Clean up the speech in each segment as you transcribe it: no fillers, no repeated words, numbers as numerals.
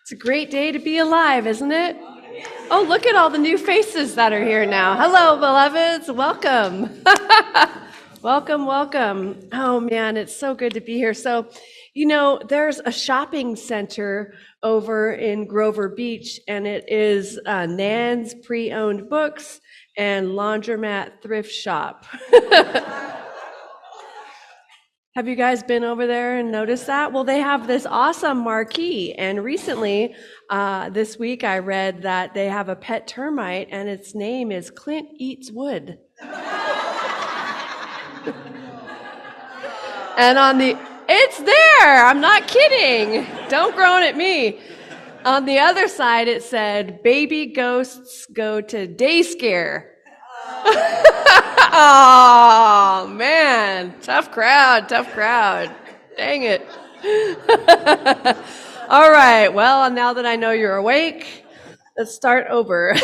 It's a great day to be alive, isn't it? Oh, look at all the new faces that are here now. Hello, beloveds. Welcome. Welcome, welcome. Oh, man, it's so good to be here. So, there's a shopping center over in Grover Beach, and it is Nan's Pre-Owned Books and Laundromat Thrift Shop. Have you guys been over there and noticed that? Well, they have this awesome marquee. And recently, this week, I read that they have a pet termite and its name is Clint Eats Wood. And it's there. I'm not kidding. Don't groan at me. On the other side, it said, baby ghosts go to day scare. Oh, man. Tough crowd. Dang it. All right. Well, now that I know you're awake, let's start over.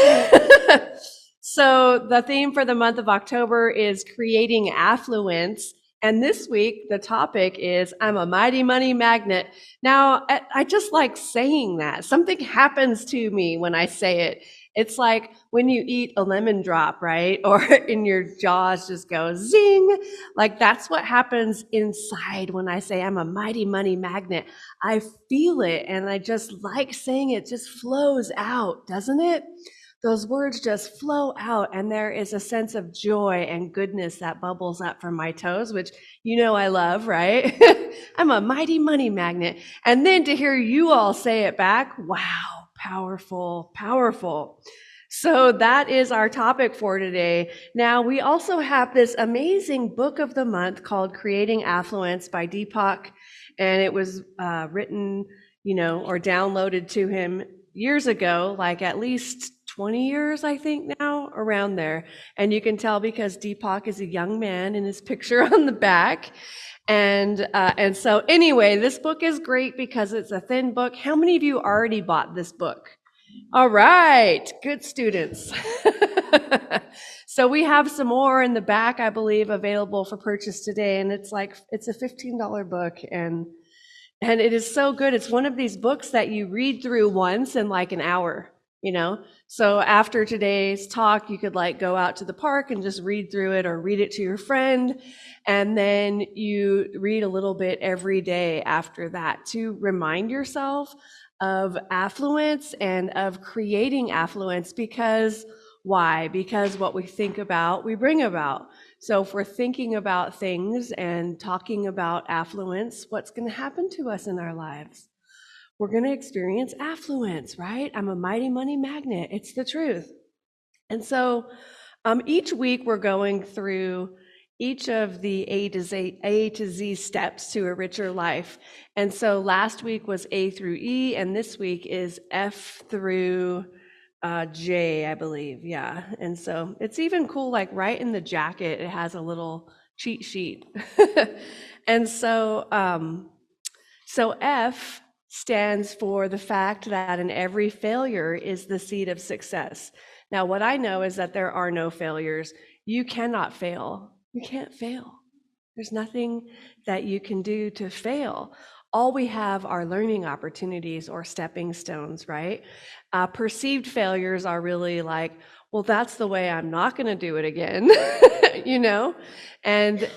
So the theme for the month of October is creating affluence. And this week, the topic is I'm a mighty money magnet. Now, I just like saying that. Something happens to me when I say it. It's like when you eat a lemon drop, right? Or in your jaws just go zing. Like that's what happens inside when I say I'm a mighty money magnet. I feel it and I just like saying it just flows out, doesn't it? Those words just flow out and there is a sense of joy and goodness that bubbles up from my toes, which I love, right? I'm a mighty money magnet. And then to hear you all say it back, wow, powerful, powerful. So that is our topic for today. Now, we also have this amazing book of the month called Creating Affluence by Deepak, and it was written, or downloaded to him years ago, like at least 20 years, I think now, around there. And you can tell because Deepak is a young man in his picture on the back. And so anyway, this book is great because it's a thin book. How many of you already bought this book? All right, good students. So we have some more in the back, I believe, available for purchase today. And it's a $15 book. And it is so good. It's one of these books that you read through once in like an hour, So after today's talk, you could go out to the park and just read through it or read it to your friend. And then you read a little bit every day after that to remind yourself of affluence and of creating affluence. Because why? Because what we think about, we bring about. So if we're thinking about things and talking about affluence, what's going to happen to us in our lives? We're going to experience affluence, right? I'm a mighty money magnet. It's the truth. And so each week we're going through each of the A to Z steps to a richer life. And so last week was A through E, and this week is F through J, I believe. Yeah. And so it's even cool, right in the jacket, it has a little cheat sheet. And so F stands for the fact that in every failure is the seed of success. Now, what I know is that there are no failures. You cannot fail. You can't fail. There's nothing that you can do to fail. All we have are learning opportunities or stepping stones, right? Perceived failures are really well, that's the way, I'm not going to do it again, And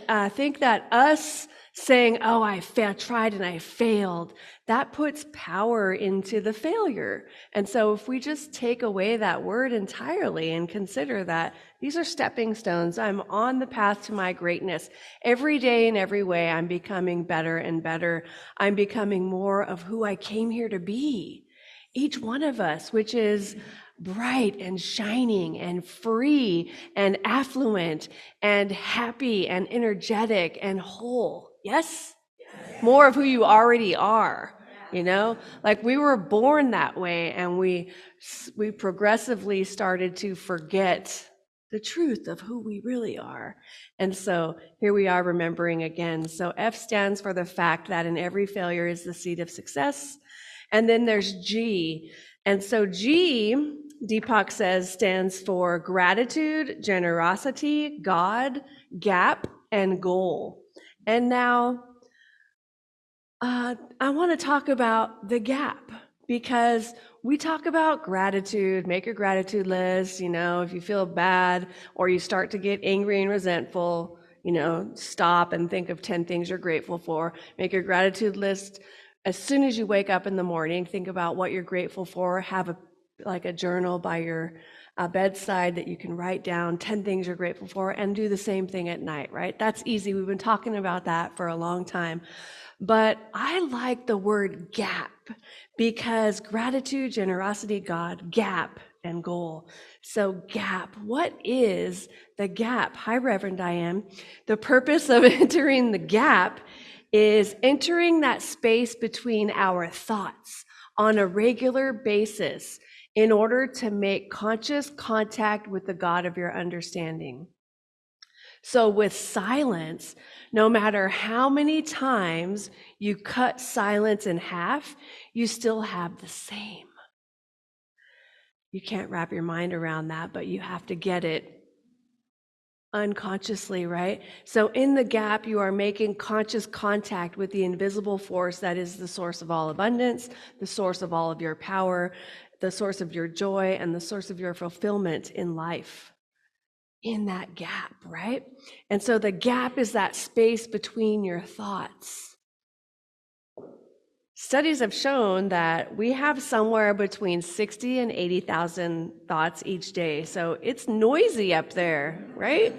I think that us saying, oh, I tried and I failed, that puts power into the failure. And so if we just take away that word entirely and consider that these are stepping stones, I'm on the path to my greatness. Every day in every way, I'm becoming better and better. I'm becoming more of who I came here to be. Each one of us, which is bright and shining and free and affluent and happy and energetic and whole. Yes? More of who you already are, we were born that way, and we progressively started to forget the truth of who we really are. And so here we are remembering again. So F stands for the fact that in every failure is the seed of success. And then there's G. And so G, Deepak says, stands for gratitude, generosity, God, gap, and goal. And now I want to talk about the gap, because we talk about gratitude, make a gratitude list, if you feel bad or you start to get angry and resentful, stop and think of 10 things you're grateful for. Make a gratitude list as soon as you wake up in the morning. Think about what you're grateful for. Have a journal by your bedside that you can write down 10 things you're grateful for, and do the same thing at night, right? That's easy. We've been talking about that for a long time. But I like the word gap because gratitude, generosity, God, gap, and goal. So gap, what is the gap? Hi, Reverend Diane. The purpose of entering the gap is entering that space between our thoughts on a regular basis in order to make conscious contact with the God of your understanding. So with silence, no matter how many times you cut silence in half, you still have the same. You can't wrap your mind around that, but you have to get it unconsciously, right? So in the gap, you are making conscious contact with the invisible force that is the source of all abundance, the source of all of your power, the source of your joy, and the source of your fulfillment in life. In that gap, right? And so the gap is that space between your thoughts. Studies have shown that we have somewhere between 60 and 80,000 thoughts each day. So it's noisy up there, right?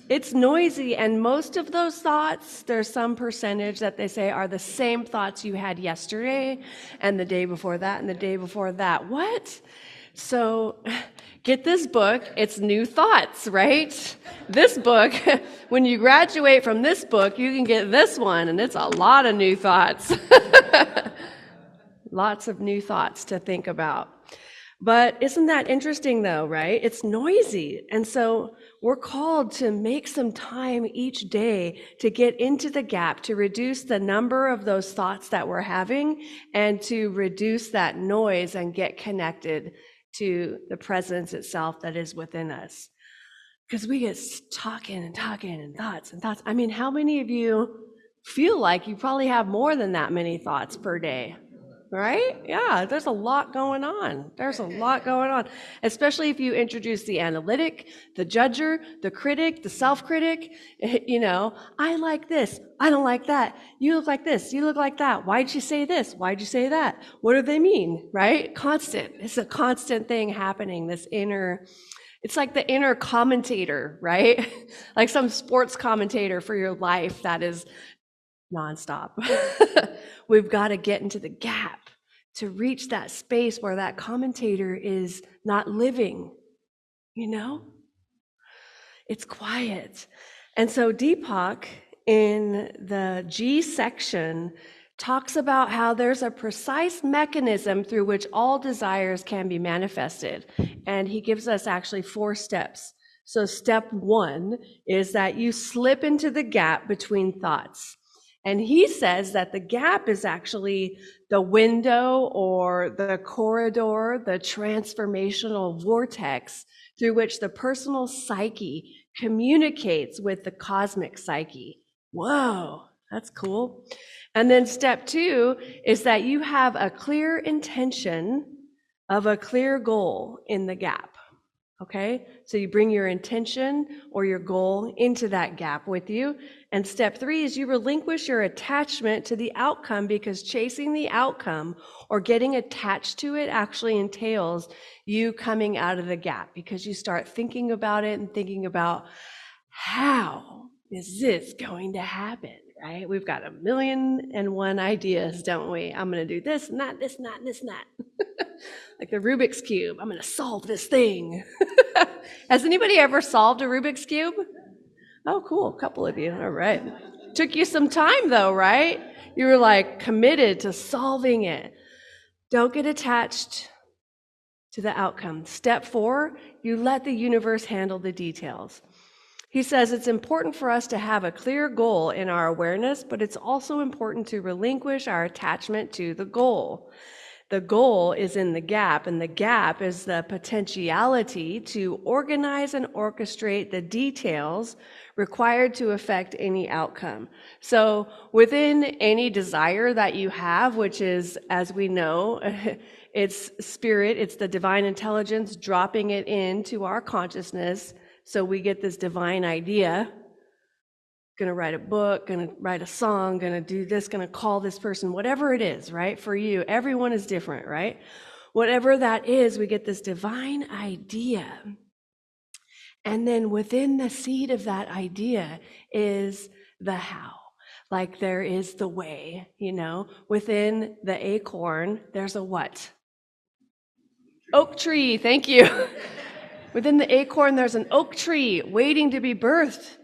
It's noisy, and most of those thoughts, there's some percentage that they say are the same thoughts you had yesterday and the day before that and the day before that. What? So get this book, it's New Thoughts, right? This book, when you graduate from this book, you can get this one, and it's a lot of new thoughts. Lots of new thoughts to think about. But isn't that interesting though, right? It's noisy. And so we're called to make some time each day to get into the gap, to reduce the number of those thoughts that we're having, and to reduce that noise and get connected to the presence itself that is within us. Because we get talking and thoughts and thoughts. I mean, how many of you feel like you probably have more than that many thoughts per day? Right? Yeah, there's a lot going on. There's a lot going on, especially if you introduce the analytic, the judger, the critic, the self-critic. I like this. I don't like that. You look like this. You look like that. Why'd you say this? Why'd you say that? What do they mean? Right? Constant. It's a constant thing happening, it's like the inner commentator, right? Like some sports commentator for your life that is nonstop. We've got to get into the gap to reach that space where that commentator is not living, It's quiet. And so Deepak in the G section talks about how there's a precise mechanism through which all desires can be manifested. And he gives us actually 4 steps. So step 1 is that you slip into the gap between thoughts. And he says that the gap is actually the window or the corridor, the transformational vortex through which the personal psyche communicates with the cosmic psyche. Whoa, that's cool. And then step 2 is that you have a clear intention of a clear goal in the gap. Okay, so you bring your intention or your goal into that gap with you. And step 3 is you relinquish your attachment to the outcome, because chasing the outcome or getting attached to it actually entails you coming out of the gap, because you start thinking about it and thinking about how is this going to happen, right? We've got 1,000,001 ideas, don't we? I'm going to do this and that, this and that, and this and that. Like the Rubik's Cube, I'm going to solve this thing. Has anybody ever solved a Rubik's Cube? Oh, cool. A couple of you. All right. Took you some time though, right? You were like committed to solving it. Don't get attached to the outcome. Step 4, you let the universe handle the details. He says it's important for us to have a clear goal in our awareness, but it's also important to relinquish our attachment to the goal. The goal is in the gap, and the gap is the potentiality to organize and orchestrate the details required to affect any outcome. So within any desire that you have, which is, as we know, it's spirit, it's the divine intelligence dropping it into our consciousness, so we get this divine idea. Going to write a book, going to write a song, going to do this, going to call this person, whatever it is, right? For you, everyone is different, right? Whatever that is, we get this divine idea. And then within the seed of that idea is the how. Like there is the way, within the acorn, there's a what? Oak tree, thank you. Within the acorn, there's an oak tree waiting to be birthed.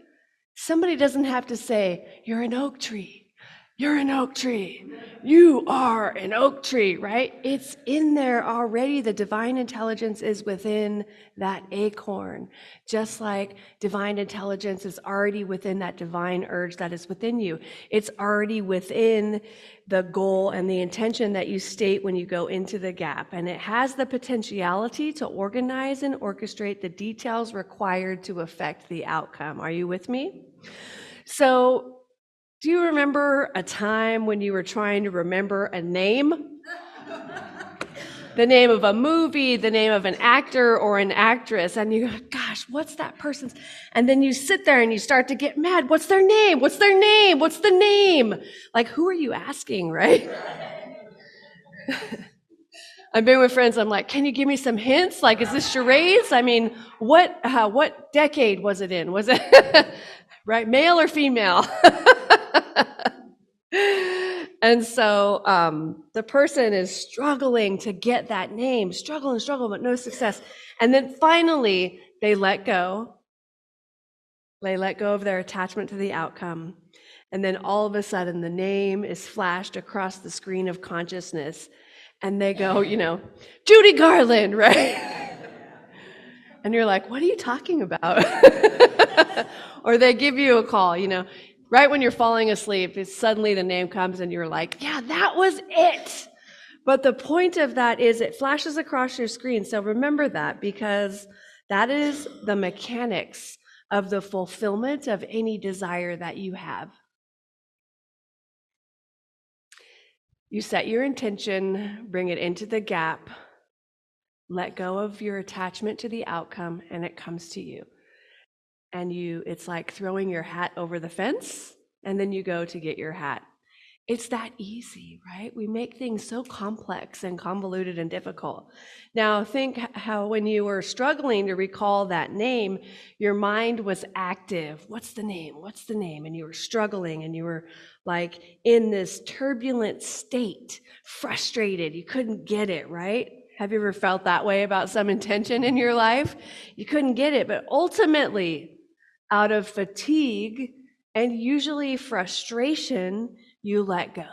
Somebody doesn't have to say, you're an oak tree. You're an oak tree. You are an oak tree, right? It's in there already. The divine intelligence is within that acorn, just like divine intelligence is already within that divine urge that is within you. It's already within the goal and the intention that you state when you go into the gap. And it has the potentiality to organize and orchestrate the details required to affect the outcome. Are you with me? So, do you remember a time when you were trying to remember a name? The name of a movie, the name of an actor or an actress, and you go, gosh, what's that person's? And then you sit there and you start to get mad. What's their name? What's their name? What's the name? Like, who are you asking, right? I've been with friends, I'm like, can you give me some hints? Like, is this charades? I mean, what decade was it in? Was it, right, male or female? And so the person is struggling to get that name, struggle, but no success. And then finally, they let go. They let go of their attachment to the outcome. And then all of a sudden, the name is flashed across the screen of consciousness. And they go, Judy Garland, right? And you're like, what are you talking about? Or they give you a call, right when you're falling asleep, suddenly the name comes and you're like, yeah, that was it. But the point of that is it flashes across your screen. So remember that, because that is the mechanics of the fulfillment of any desire that you have. You set your intention, bring it into the gap, let go of your attachment to the outcome, and it comes to you. And it's like throwing your hat over the fence, and then you go to get your hat. It's that easy, right? We make things so complex and convoluted and difficult. Now, think how when you were struggling to recall that name, your mind was active. What's the name? What's the name? And you were struggling, and you were like in this turbulent state, frustrated. You couldn't get it, right? Have you ever felt that way about some intention in your life? You couldn't get it, but ultimately, out of fatigue and usually frustration, you let go.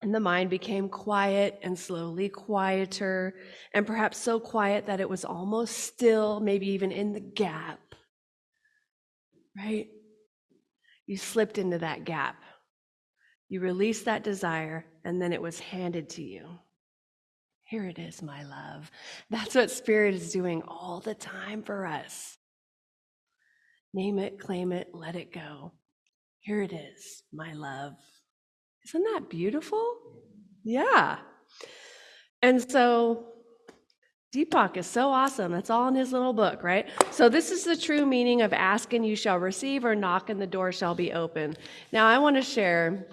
And the mind became quiet and slowly quieter, and perhaps so quiet that it was almost still, maybe even in the gap, right? You slipped into that gap. You released that desire, and then it was handed to you. Here it is, my love. That's what Spirit is doing all the time for us. Name it, claim it, let it go. Here it is, my love. Isn't that beautiful? Yeah. And so Deepak is so awesome. That's all in his little book, right? So this is the true meaning of ask and you shall receive, or knock and the door shall be open. Now I want to share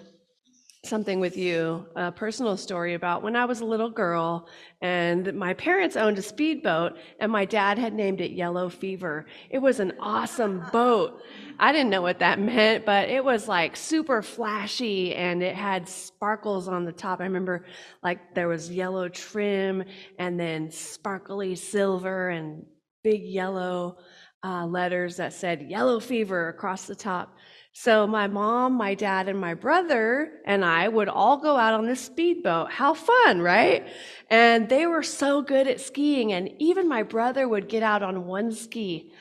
something with you, a personal story about when I was a little girl, and my parents owned a speedboat, and my dad had named it Yellow Fever. It was an awesome boat. I didn't know what that meant, but it was like super flashy, and it had sparkles on the top. I remember like there was yellow trim and then sparkly silver and big yellow letters that said Yellow Fever across the top. So my mom, my dad, and my brother and I would all go out on this speedboat. How fun, right? And they were so good at skiing, and even my brother would get out on one ski.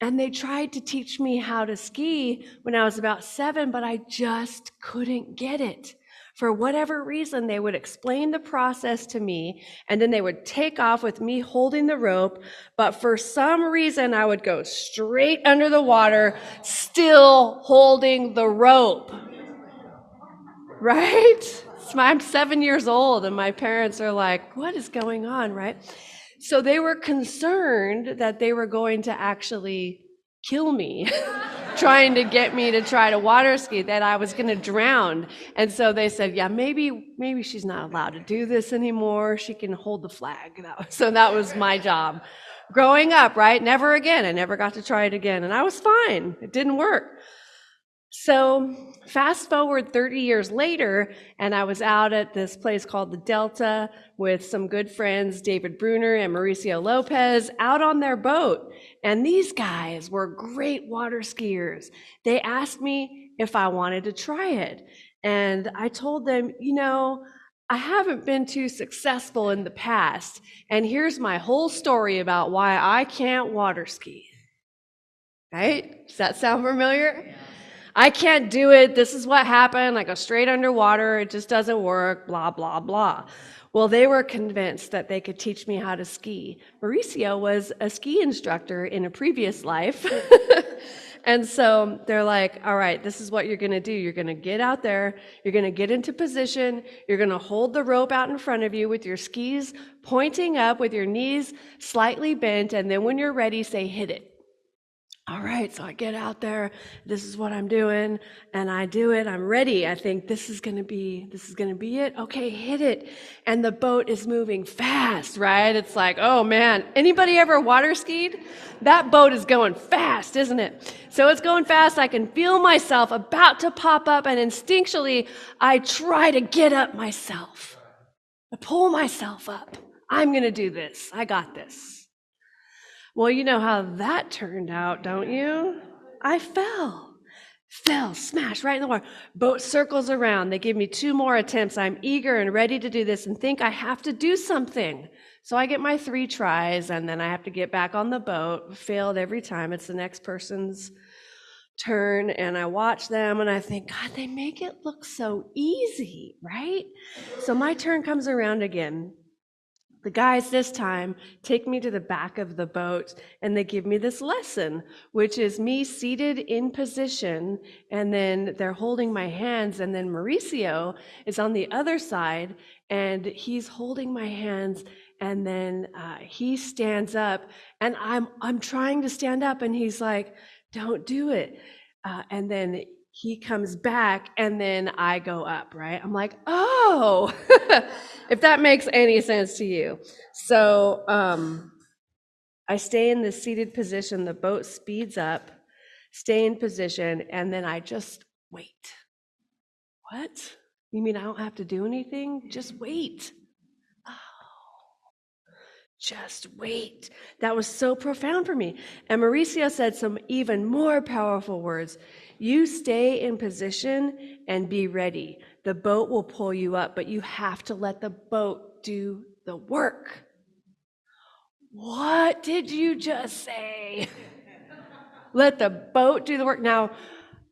And they tried to teach me how to ski when I was about 7, but I just couldn't get it. For whatever reason, they would explain the process to me, and then they would take off with me holding the rope. But for some reason, I would go straight under the water, still holding the rope. Right? So I'm 7 years old, and my parents are like, what is going on, right? So they were concerned that they were going to actually kill me, trying to get me to try to water ski, that I was going to drown. And so they said, yeah, maybe she's not allowed to do this anymore. She can hold the flag. So that was my job. Growing up, right? Never again. I never got to try it again. And I was fine. It didn't work. So fast forward 30 years later, and I was out at this place called the Delta with some good friends, David Bruner and Mauricio Lopez, out on their boat. And these guys were great water skiers. They asked me if I wanted to try it. And I told them, I haven't been too successful in the past. And here's my whole story about why I can't water ski. Right? Does that sound familiar? Yeah. I can't do it. This is what happened. I go straight underwater. It just doesn't work, blah, blah, blah. Well, they were convinced that they could teach me how to ski. Mauricio was a ski instructor in a previous life. And so they're like, all right, this is what you're going to do. You're going to get out there. You're going to get into position. You're going to hold the rope out in front of you with your skis pointing up with your knees slightly bent. And then when you're ready, say, hit it. All right, so I get out there, this is what I'm doing, and I do it, I'm ready. I think this is gonna be it. Okay, hit it. And the boat is moving fast, right? It's like, oh man, anybody ever water skied? That boat is going fast, isn't it? So it's going fast, I can feel myself about to pop up, and instinctually, I try to get up myself. I pull myself up. I'm gonna do this, I got this. Well, you know how that turned out, don't you? I fell, smash right in the water. Boat circles around. They give me 2 more attempts. I'm eager and ready to do this and think I have to do something. So I get my 3 tries, and then I have to get back on the boat. Failed every time. It's the next person's turn, and I watch them, and I think, God, they make it look so easy, right? So my turn comes around again. The guys this time take me to the back of the boat, and they give me this lesson, which is me seated in position, and then they're holding my hands, and then Mauricio is on the other side, and he's holding my hands, and then he stands up, and I'm trying to stand up, and he's like, don't do it. And then he comes back, and then I go up, right? I'm like, oh, if that makes any sense to you. So I stay in the seated position, the boat speeds up, stay in position, and then I just wait. What? You mean I don't have to do anything? Just wait. Just wait. That was so profound for me. And Mauricio said some even more powerful words. You stay in position and be ready. The boat will pull you up, but you have to let the boat do the work. What did you just say? Let the boat do the work. Now,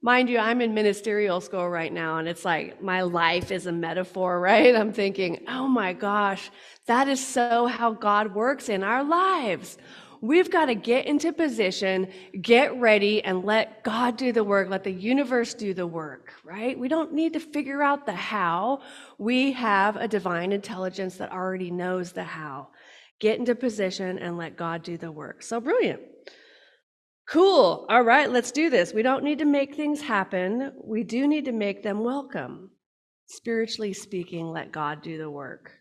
mind you, I'm in ministerial school right now, and it's like my life is a metaphor, right? I'm thinking, oh my gosh, that is so how God works in our lives. We've got to get into position, get ready, and let God do the work, let the universe do the work, right? We don't need to figure out the how. We have a divine intelligence that already knows the how. Get into position and let God do the work. So brilliant. Cool. All right, let's do this. We don't need to make things happen. We do need to make them welcome. Spiritually speaking, let God do the work.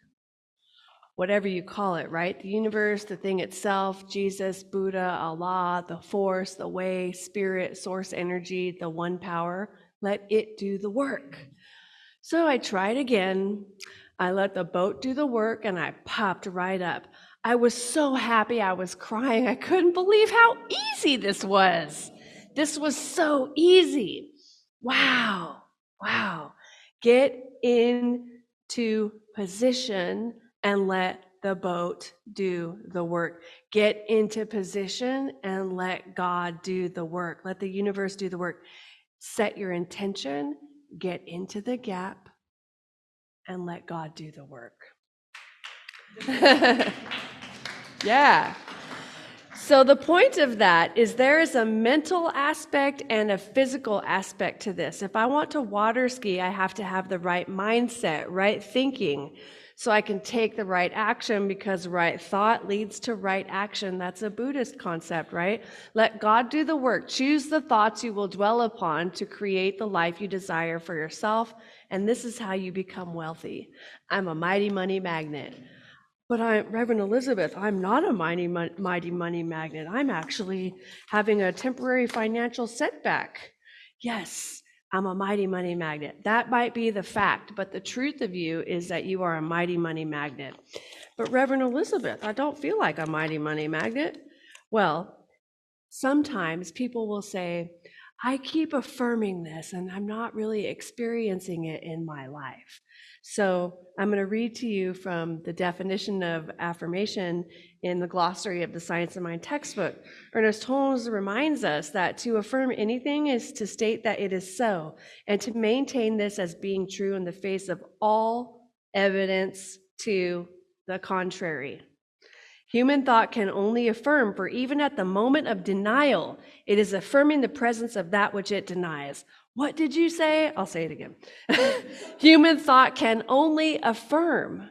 Whatever you call it, right? The universe, the thing itself, Jesus, Buddha, Allah, the force, the way, spirit, source energy, the one power, let it do the work. So I tried again. I let the boat do the work, and I popped right up. I was so happy. I was crying. I couldn't believe how easy this was. This was so easy. Wow. Get into position and let the boat do the work. Get into position and let God do the work. Let the universe do the work. Set your intention. Get into the gap. and let God do the work. Yeah. So the point of that is there is a mental aspect and a physical aspect to this. If I want to water ski, I have to have the right mindset, right thinking, so I can take the right action, because right thought leads to right action. That's a Buddhist concept, right? Let God do the work. Choose the thoughts you will dwell upon to create the life you desire for yourself, and this is how you become wealthy. I'm a mighty money magnet. But Reverend Elizabeth, I'm not a mighty money magnet. I'm actually having a temporary financial setback. Yes, I'm a mighty money magnet. That might be the fact, but the truth of you is that you are a mighty money magnet. But Reverend Elizabeth, I don't feel like a mighty money magnet. Well, sometimes people will say, I keep affirming this and I'm not really experiencing it in my life. So I'm going to read to you from the definition of affirmation in the glossary of the Science of Mind textbook. Ernest Holmes reminds us that to affirm anything is to state that it is so, and to maintain this as being true in the face of all evidence to the contrary. Human thought can only affirm, for even at the moment of denial, it is affirming the presence of that which it denies. What did you say? I'll say it again. Human thought can only affirm.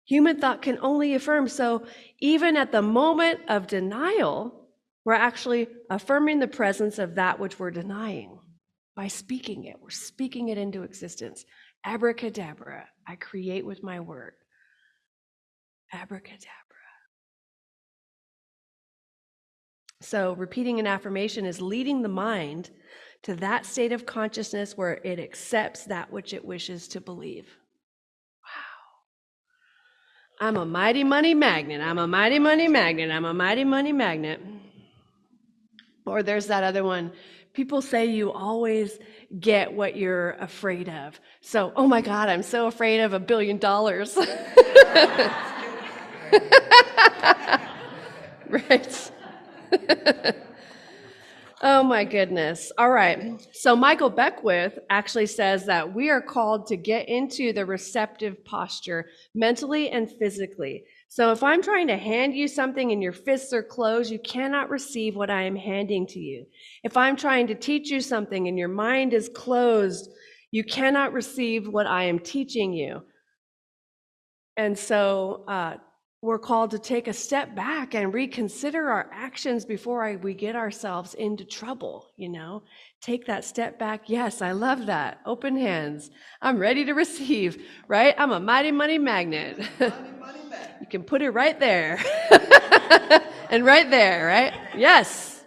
Human thought can only affirm. So even at the moment of denial, we're actually affirming the presence of that which we're denying by speaking it. We're speaking it into existence. Abracadabra, I create with my word. Abracadabra. So repeating an affirmation is leading the mind to that state of consciousness where it accepts that which it wishes to believe. Wow. I'm a mighty money magnet. I'm a mighty money magnet. I'm a mighty money magnet. Or there's that other one. People say you always get what you're afraid of. So, oh my God, I'm so afraid of $1 billion. Right. Oh my goodness. All right. So Michael Beckwith actually says that we are called to get into the receptive posture mentally and physically. So if I'm trying to hand you something and your fists are closed, you cannot receive what I am handing to you. If I'm trying to teach you something and your mind is closed, you cannot receive what I am teaching you. And so we're called to take a step back and reconsider our actions before we get ourselves into trouble, Take that step back. Yes, I love that. Open hands. I'm ready to receive, right? I'm a mighty money magnet. You can put it right there. And right there, right? Yes.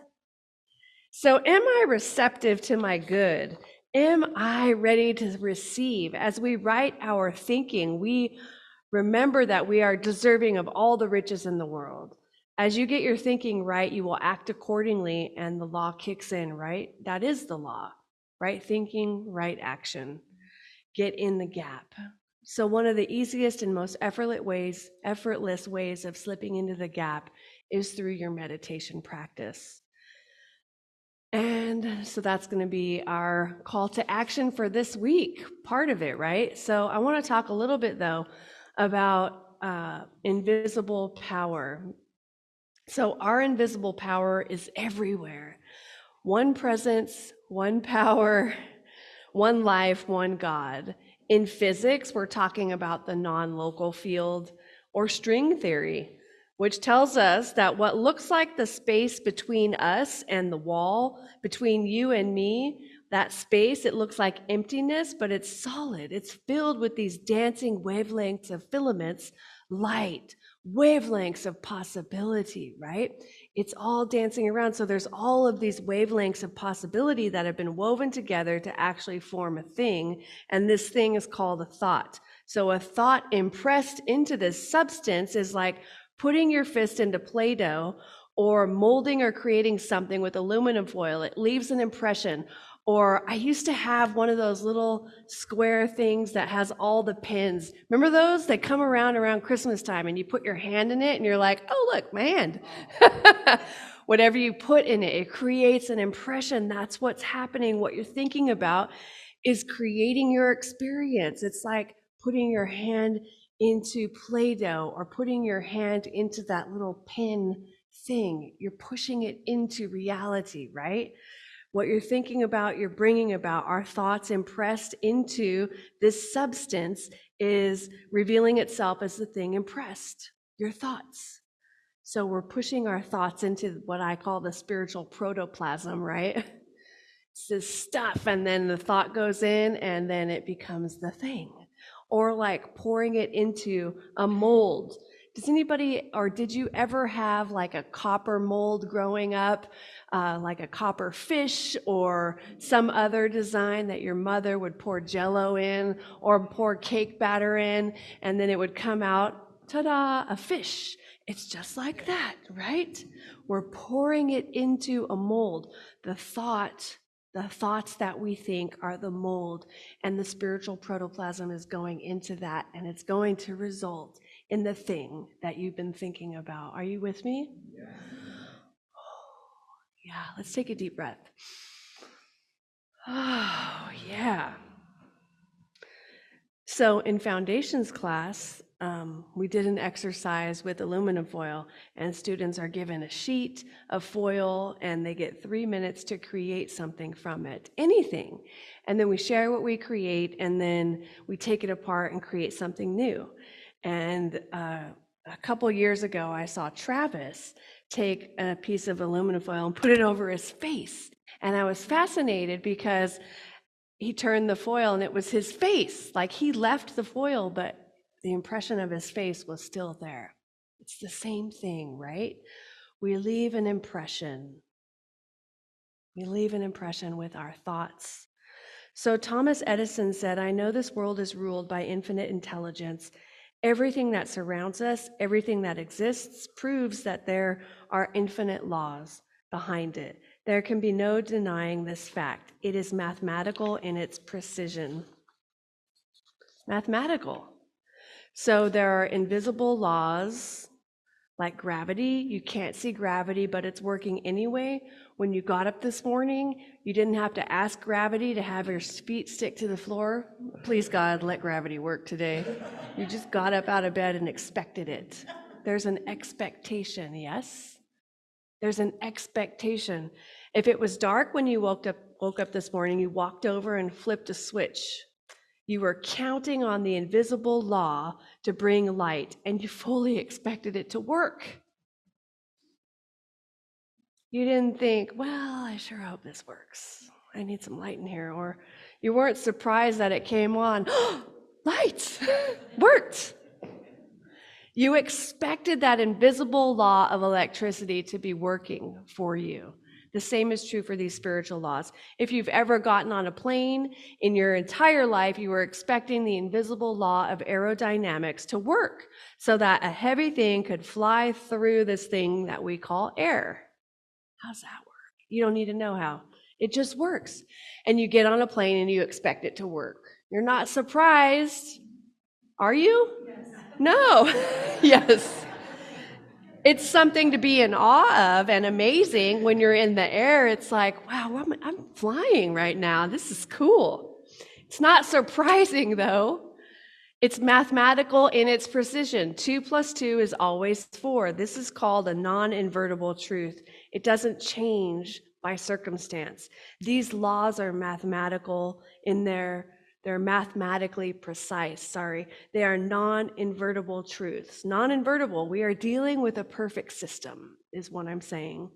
So am I receptive to my good? Am I ready to receive? As we write our thinking, we remember that we are deserving of all the riches in the world. As you get your thinking right, you will act accordingly, and the law kicks in, right? That is the law. Right thinking, right action. Get in the gap. So one of the easiest and most effortless ways of slipping into the gap is through your meditation practice. And so that's going to be our call to action for this week, part of it, right? So I want to talk a little bit, though, about invisible power. So our invisible power is everywhere. One presence, one power, one life, one God. In physics, we're talking about the non-local field or string theory, which tells us that what looks like the space between us and the wall, between you and me, that space, it looks like emptiness, but it's solid. It's filled with these dancing wavelengths of filaments, light, wavelengths of possibility, right? It's all dancing around. So there's all of these wavelengths of possibility that have been woven together to actually form a thing. And this thing is called a thought. So a thought impressed into this substance is like putting your fist into Play-Doh or molding or creating something with aluminum foil. It leaves an impression. Or I used to have one of those little square things that has all the pins. Remember those? They come around Christmas time and you put your hand in it and you're like, oh, look, my hand. Whatever you put in it, it creates an impression. That's what's happening. What you're thinking about is creating your experience. It's like putting your hand into Play-Doh or putting your hand into that little pin thing. You're pushing it into reality, right? What you're thinking about, you're bringing about. Our thoughts impressed into this substance is revealing itself as the thing impressed, your thoughts. So we're pushing our thoughts into what I call the spiritual protoplasm, right? It's this stuff, and then the thought goes in, and then it becomes the thing. Or like pouring it into a mold. Does anybody, or did you ever have like a copper mold growing up, like a copper fish or some other design that your mother would pour Jello in or pour cake batter in, and then it would come out, ta-da, a fish. It's just like that, right? We're pouring it into a mold. The thoughts that we think are the mold, and the spiritual protoplasm is going into that, and it's going to result in the thing that you've been thinking about. Are you with me? Yeah, let's take a deep breath. Oh, yeah. So in foundations class, we did an exercise with aluminum foil, and students are given a sheet of foil, and they get 3 minutes to create something from it, anything. And then we share what we create, and then we take it apart and create something new. And a couple years ago, I saw Travis take a piece of aluminum foil and put it over his face. And I was fascinated because he turned the foil and it was his face. Like he left the foil, but the impression of his face was still there. It's the same thing, right? We leave an impression. We leave an impression with our thoughts. So Thomas Edison said, "I know this world is ruled by infinite intelligence. Everything that surrounds us, everything that exists, proves that there are infinite laws behind it. There can be no denying this fact. It is mathematical in its precision." Mathematical. So there are invisible laws like gravity. You can't see gravity, but it's working anyway. When you got up this morning, you didn't have to ask gravity to have your feet stick to the floor. Please, God, let gravity work today. You just got up out of bed and expected it. There's an expectation, yes? There's an expectation. If it was dark when you woke up this morning, you walked over and flipped a switch. You were counting on the invisible law to bring light, and you fully expected it to work. You didn't think, well, I sure hope this works. I need some light in here. Or you weren't surprised that it came on. Lights worked. You expected that invisible law of electricity to be working for you. The same is true for these spiritual laws. If you've ever gotten on a plane in your entire life, you were expecting the invisible law of aerodynamics to work so that a heavy thing could fly through this thing that we call air. How's that work? You don't need to know how. It just works. And you get on a plane and you expect it to work. You're not surprised. Are you? Yes. No. Yes. It's something to be in awe of and amazing when you're in the air. It's like, wow, I'm flying right now. This is cool. It's not surprising, though. It's mathematical in its precision. 2 + 2 is always 4. This is called a non-invertible truth. It doesn't change by circumstance. These laws are mathematical in they're mathematically precise, They are non-invertible truths. Non-invertible, we are dealing with a perfect system, is what I'm saying.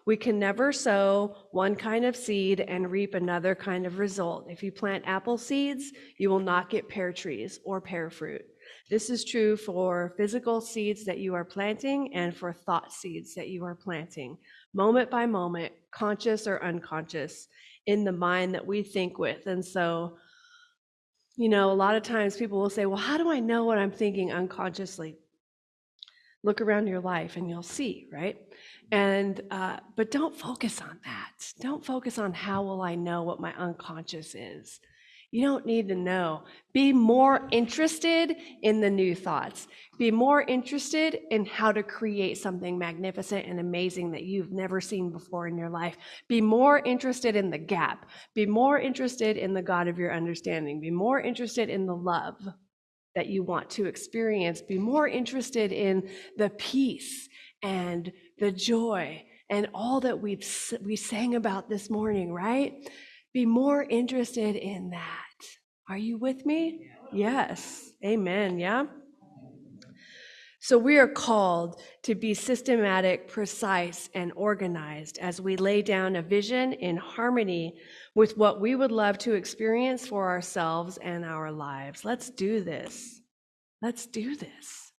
We can never sow one kind of seed and reap another kind of result. If you plant apple seeds, you will not get pear trees or pear fruit. This is true for physical seeds that you are planting and for thought seeds that you are planting, moment by moment, conscious or unconscious, in the mind that we think with. And so, a lot of times people will say, well, how do I know what I'm thinking unconsciously? Look around your life and you'll see, right? And but don't focus on that. Don't focus on how will I know what my unconscious is. You don't need to know. Be more interested in the new thoughts. Be more interested in how to create something magnificent and amazing that you've never seen before in your life. Be more interested in the gap. Be more interested in the God of your understanding. Be more interested in the love that you want to experience. Be more interested in the peace and the joy and all that we sang about this morning, right? Be more interested in that. Are you with me? Yes. Amen. Yeah. So we are called to be systematic, precise, and organized as we lay down a vision in harmony with what we would love to experience for ourselves and our lives. Let's do this. Let's do this.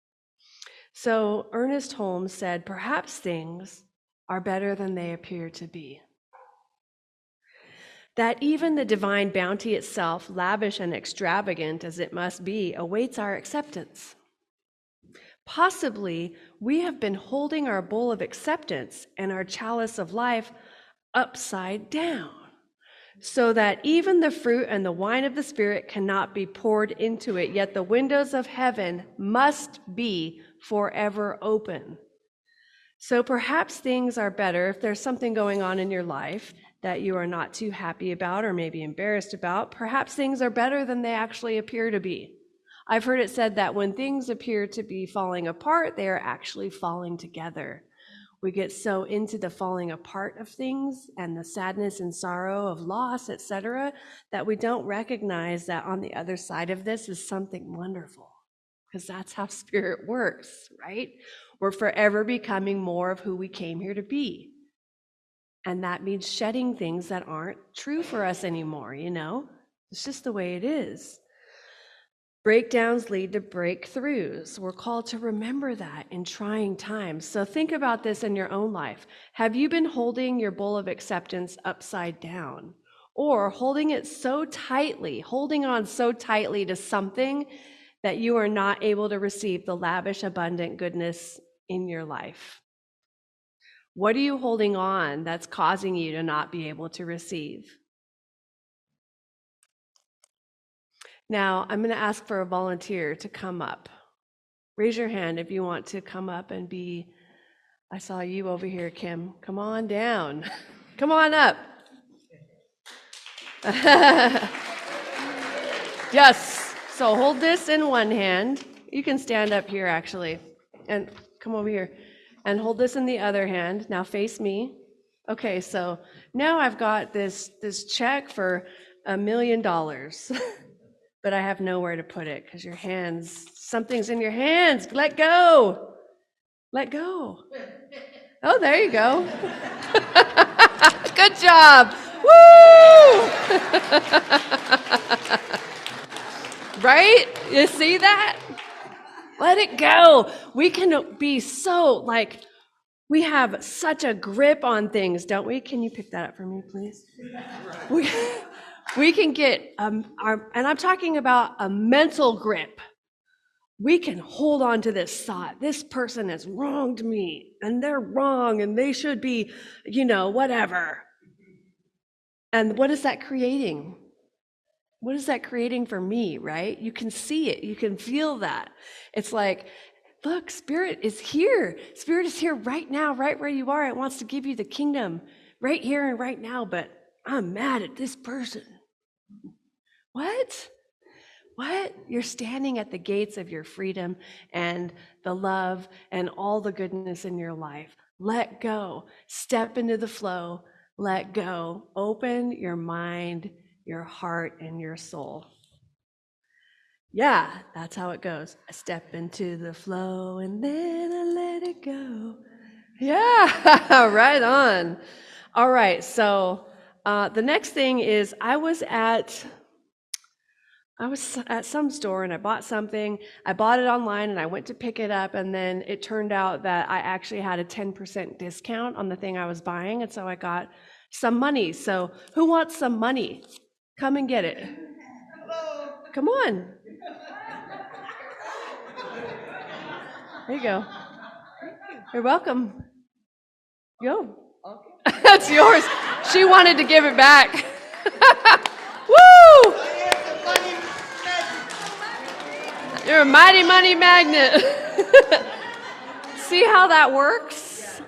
So Ernest Holmes said, perhaps things are better than they appear to be. That even the divine bounty itself, lavish and extravagant as it must be, awaits our acceptance. Possibly, we have been holding our bowl of acceptance and our chalice of life upside down, so that even the fruit and the wine of the Spirit cannot be poured into it, yet the windows of heaven must be forever open. So perhaps things are better if there's something going on in your life that you are not too happy about or maybe embarrassed about. Perhaps things are better than they actually appear to be. I've heard it said that when things appear to be falling apart, they are actually falling together. We get so into the falling apart of things and the sadness and sorrow of loss, etc., that we don't recognize that on the other side of this is something wonderful, because that's how Spirit works, right? We're forever becoming more of who we came here to be. And that means shedding things that aren't true for us anymore, you know? It's just the way it is. Breakdowns lead to breakthroughs. We're called to remember that in trying times. So think about this in your own life. Have you been holding your bowl of acceptance upside down? Or holding on so tightly to something that you are not able to receive the lavish, abundant goodness in your life? What are you holding on that's causing you to not be able to receive? Now, I'm going to ask for a volunteer to come up. Raise your hand if you want to come up and be, I saw you over here, Kim. Come on down. Come on up. Yes. So hold this in one hand. You can stand up here, actually, and come over here. And hold this in the other hand. Now face me. Okay, so now I've got this check for $1 million. But I have nowhere to put it because your hands, something's in your hands. Let go. Let go. Oh, there you go. Good job. Woo! Right? You see that? Let it go. We can be so we have such a grip on things, don't we? Can you pick that up for me, please? We can get, and I'm talking about a mental grip. We can hold on to this thought. This person has wronged me, and they're wrong, and they should be, whatever. And what is that creating? What is that creating for me, right? You can see it. You can feel that. It's like, look, Spirit is here. Spirit is here right now, right where you are. It wants to give you the kingdom right here and right now, but I'm mad at this person. What? You're standing at the gates of your freedom and the love and all the goodness in your life. Let go. Step into the flow. Let go. Open your mind, your heart, and your soul. Yeah, that's how it goes. I step into the flow and then I let it go. Yeah, right on. All right, so the next thing is I was at some store and I bought something. I bought it online and I went to pick it up, and then it turned out that I actually had a 10% discount on the thing I was buying, and so I got some money. So who wants some money? Come and get it. Hello. Come on. There you go. You're welcome. Go. Okay. That's yours. She wanted to give it back. Woo! You're a mighty money magnet. See how that works?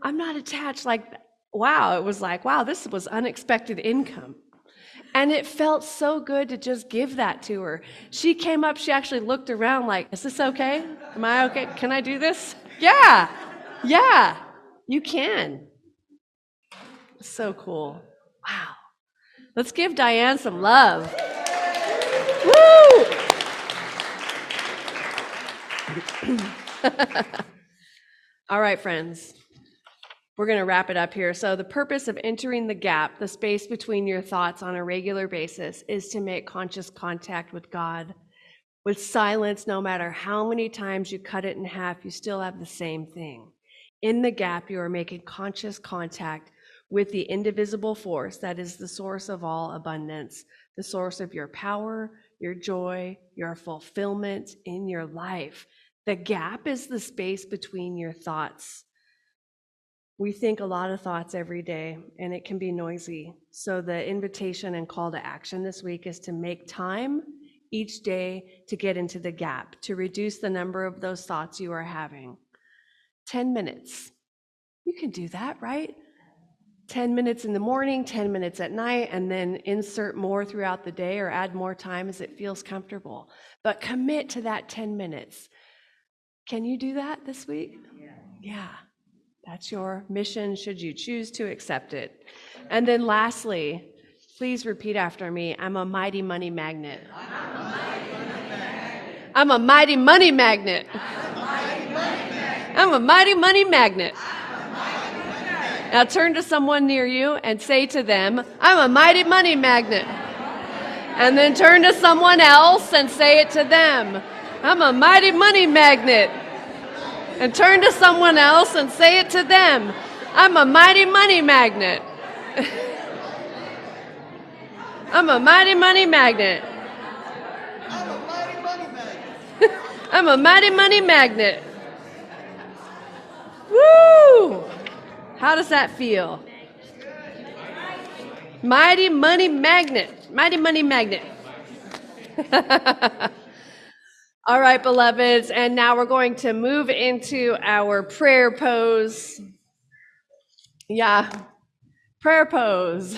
I'm not attached like, wow, it was like, wow, this was unexpected income. And it felt so good to just give that to her. She came up, she actually looked around like, is this okay? Am I okay? Can I do this? Yeah, you can. So cool. Wow. Let's give Diane some love. Woo! All right, friends. We're going to wrap it up here. So the purpose of entering the gap, the space between your thoughts on a regular basis, is to make conscious contact with God. With silence, no matter how many times you cut it in half, you still have the same thing. In the gap, you are making conscious contact with the indivisible force that is the source of all abundance, the source of your power, your joy, your fulfillment in your life. The gap is the space between your thoughts. We think a lot of thoughts every day, and it can be noisy. So the invitation and call to action this week is to make time each day to get into the gap, to reduce the number of those thoughts you are having. 10 minutes. You can do that, right? 10 minutes in the morning, 10 minutes at night, and then insert more throughout the day or add more time as it feels comfortable. But commit to that 10 minutes. Can you do that this week? Yeah. That's your mission, should you choose to accept it. And then lastly, please repeat after me. I'm a mighty money magnet. I'm a mighty money magnet. I'm a mighty money magnet. Now turn to someone near you and say to them, I'm a mighty money magnet. And then turn to someone else and say it to them. I'm a mighty money magnet. And turn to someone else and say it to them. I'm a mighty money magnet. I'm a mighty money magnet. I'm a mighty money magnet. Woo! How does that feel? Mighty money magnet. Mighty money magnet. All right, beloveds, and now we're going to move into our prayer pose. Yeah, prayer pose.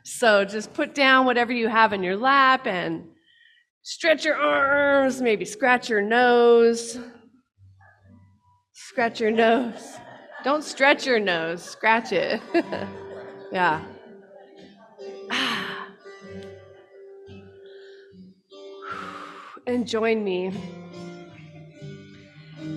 So just put down whatever you have in your lap and stretch your arms, maybe scratch your nose. Scratch your nose. Don't stretch your nose, scratch it. Yeah. And join me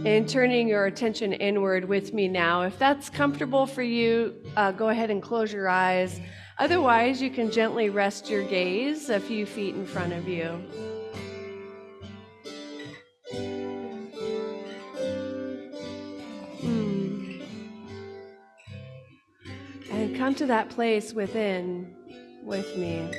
in turning your attention inward with me now. If that's comfortable for you, go ahead and close your eyes. Otherwise, you can gently rest your gaze a few feet in front of you. And come to that place within with me.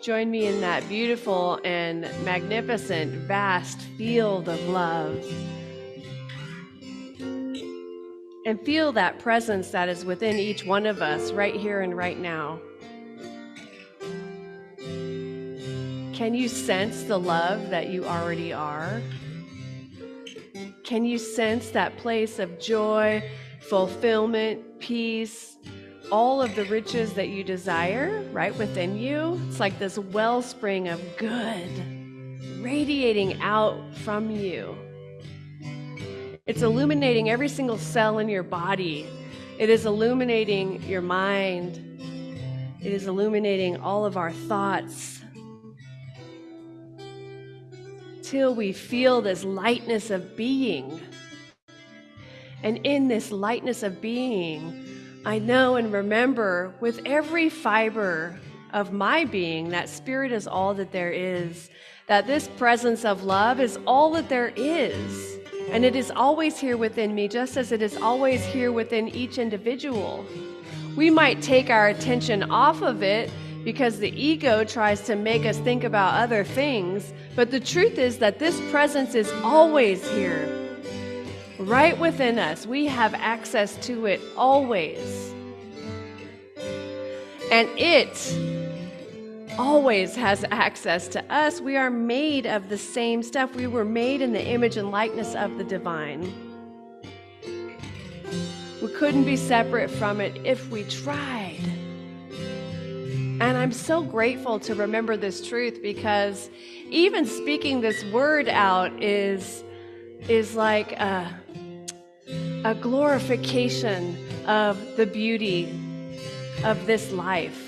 Join me in that beautiful and magnificent, vast field of love. And feel that presence that is within each one of us right here and right now. Can you sense the love that you already are? Can you sense that place of joy, fulfillment, peace, all of the riches that you desire right within you? It's like this wellspring of good radiating out from you. It's illuminating every single cell in your body. It is illuminating your mind. It is illuminating all of our thoughts. Till we feel this lightness of being. And in this lightness of being, I know and remember with every fiber of my being that spirit is all that there is, that this presence of love is all that there is. And it is always here within me, just as it is always here within each individual. We might take our attention off of it because the ego tries to make us think about other things, but the truth is that this presence is always here. Right within us, we have access to it always. And it always has access to us. We are made of the same stuff. We were made in the image and likeness of the divine. We couldn't be separate from it if we tried. And I'm so grateful to remember this truth, because even speaking this word out is like a glorification of the beauty of this life.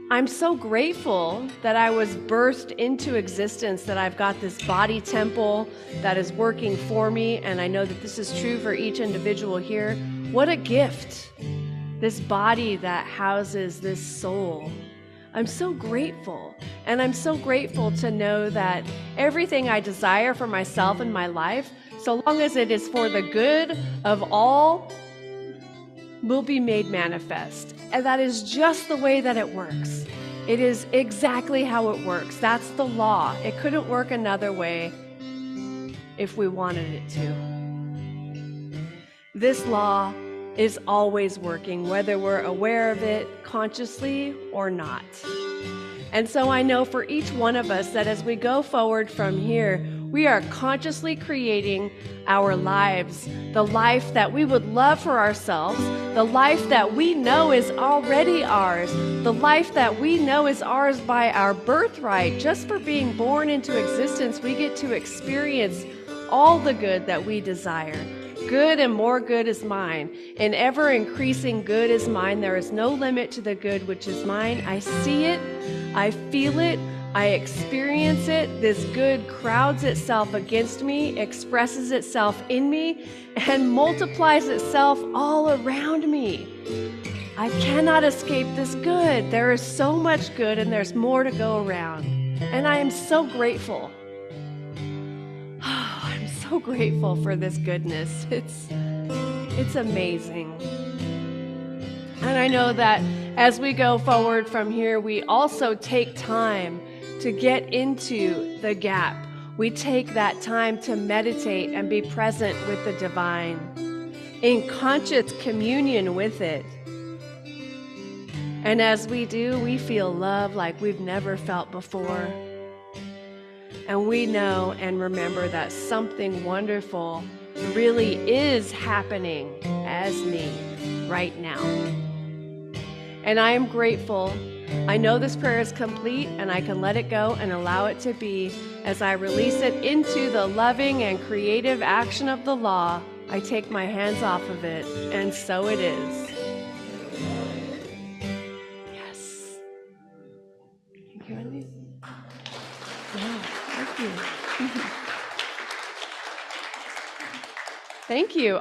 I'm so grateful that I was birthed into existence, that I've got this body temple that is working for me, and I know that this is true for each individual here. What a gift, this body that houses this soul. I'm so grateful, and I'm so grateful to know that everything I desire for myself in my life, so long as it is for the good of all, will be made manifest. And that is just the way that it works. It is exactly how it works. That's the law. It couldn't work another way if we wanted it to. This law is always working, whether we're aware of it consciously or not. And so I know for each one of us that as we go forward from here, we are consciously creating our lives, the life that we would love for ourselves, the life that we know is already ours, the life that we know is ours by our birthright. Just for being born into existence, we get to experience all the good that we desire. Good and more good is mine. And ever increasing good is mine. There is no limit to the good which is mine. I see it, I feel it, I experience it. This good crowds itself against me, expresses itself in me, and multiplies itself all around me. I cannot escape this good. There is so much good, and there's more to go around. And I am so grateful. Oh, I'm so grateful for this goodness. It's amazing. And I know that as we go forward from here, we also take time to get into the gap. We take that time to meditate and be present with the divine, in conscious communion with it. And as we do, we feel love like we've never felt before. And we know and remember that something wonderful really is happening as me right now. And I am grateful. I know this prayer is complete, and I can let it go and allow it to be. As I release it into the loving and creative action of the law, I take my hands off of it, and so it is. Yes. Thank you, Andy. Yeah, thank you. Thank you.